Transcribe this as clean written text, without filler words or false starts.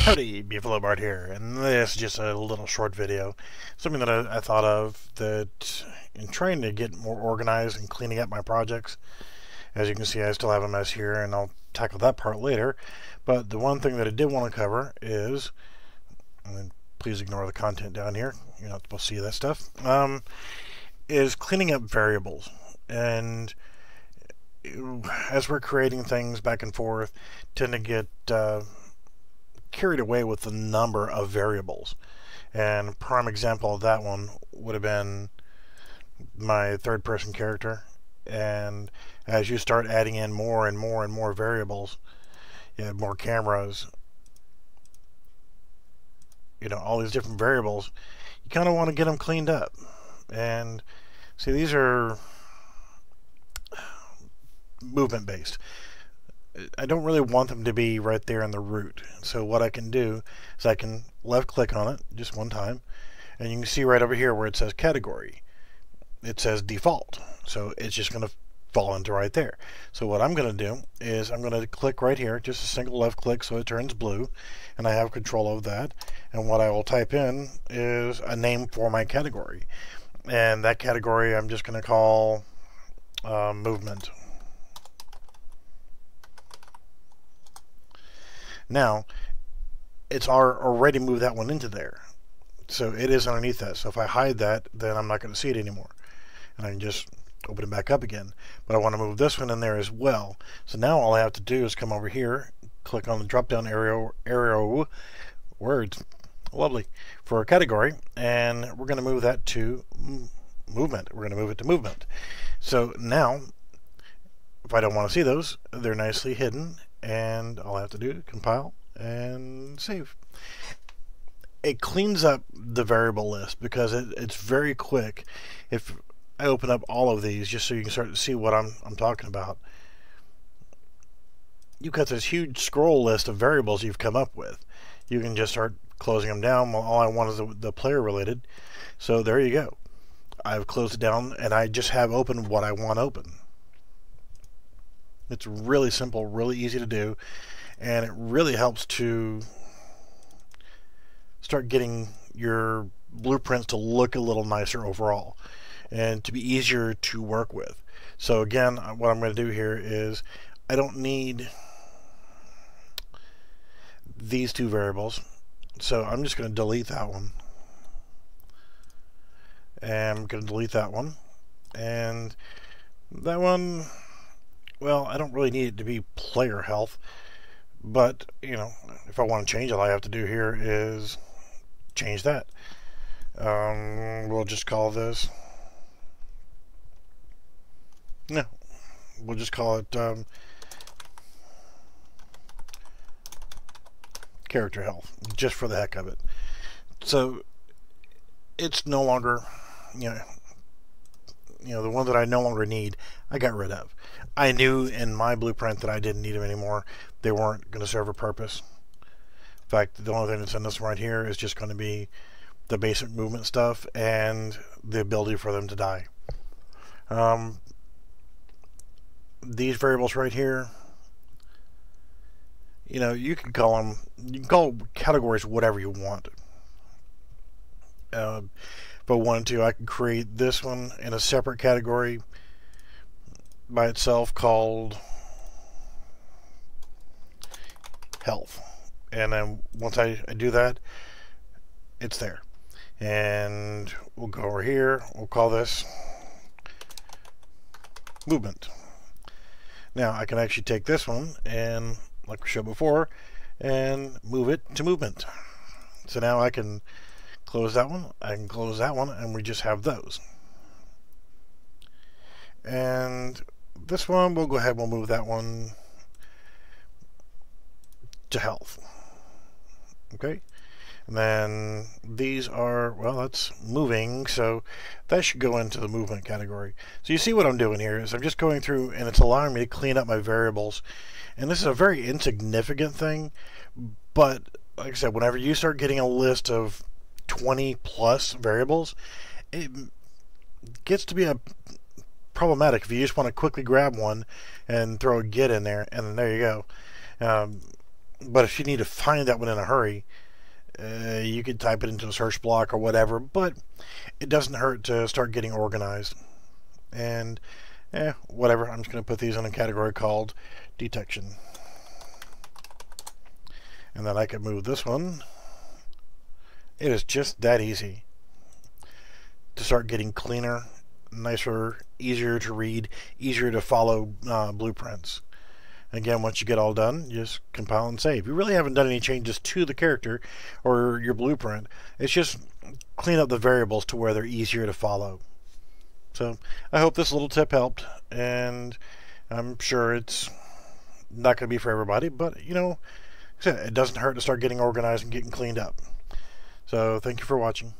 Howdy, Beefalo Bart here, and this is just a little short video. Something that I thought of that in trying to get more organized and cleaning up my projects. As you can see, I still have a mess here, and I'll tackle that part later. But the one thing that I did want to cover is, and please ignore the content down here, you're not supposed to see that stuff, is cleaning up variables. And as we're creating things back and forth, tend to get carried away with the number of variables. And a prime example of that one would have been my third person character. And as you start adding in more and more and more variables, you have more cameras, all these different variables, you kind of want to get them cleaned up. And see, these are movement based. I don't really want them to be right there in the root. So what I can do is I can left click on it just one time, and you can see right over here where it says category, it says default. So it's just going to fall into right there. So what I'm going to do is I'm going to click right here, just a single left click so it turns blue, and I have control of that. And what I will type in is a name for my category. And that category I'm just going to call movement. Now, it's already moved that one into there. So it is underneath that. So if I hide that, then I'm not going to see it anymore. And I can just open it back up again. But I want to move this one in there as well. So now all I have to do is come over here, click on the drop down arrow, words, lovely, for a category. And we're going to move that to movement. We're going to move it to movement. So now, if I don't want to see those, they're nicely hidden. And all I have to do is compile and save. It cleans up the variable list because it's very quick. If I open up all of these just so you can start to see what I'm talking about, you've got this huge scroll list of variables you've come up with. You can just start closing them down. Well, all I want is the player related. So there you go. I've closed it down and I just have open what I want open. It's really simple, really easy to do, and it really helps to start getting your blueprints to look a little nicer overall and to be easier to work with. So again, what I'm going to do here is I don't need these two variables, so I'm just going to delete that one. And I'm going to delete that one. And that one, well, I don't really need it to be player health, but if I want to change it, all I have to do here is change that. We'll just call this, we'll just call it character health, just for the heck of it. So it's no longer, the one that I no longer need, I got rid of. I knew in my blueprint that I didn't need them anymore. They weren't going to serve a purpose. In fact, the only thing that's in this right here is just going to be the basic movement stuff and the ability for them to die. These variables right here, you can call categories whatever you want. If I wanted to, I could create this one in a separate category by itself called health. And then once I do that, it's there. And we'll go over here, we'll call this movement. Now I can actually take this one and, like we showed before, and move it to movement. So now I can close that one, I can close that one, and we just have those. And this one, we'll go ahead, we'll move that one to health. Okay, and then these are, well, that's moving, so that should go into the movement category. So you see what I'm doing here is I'm just going through and it's allowing me to clean up my variables. And this is a very insignificant thing, but like I said, whenever you start getting a list of 20 plus variables, it gets to be a problematic if you just want to quickly grab one and throw a git in there, and then there you go. But if you need to find that one in a hurry, you could type it into a search block or whatever, but it doesn't hurt to start getting organized. And whatever, I'm just going to put these in a category called detection. And then I can move this one. It is just that easy to start getting cleaner, nicer, easier to read, easier to follow blueprints. Again, once you get all done, you just compile and save. You really haven't done any changes to the character or your blueprint. It's just clean up the variables to where they're easier to follow. So I hope this little tip helped, and I'm sure it's not going to be for everybody, but you know, it doesn't hurt to start getting organized and getting cleaned up. So thank you for watching.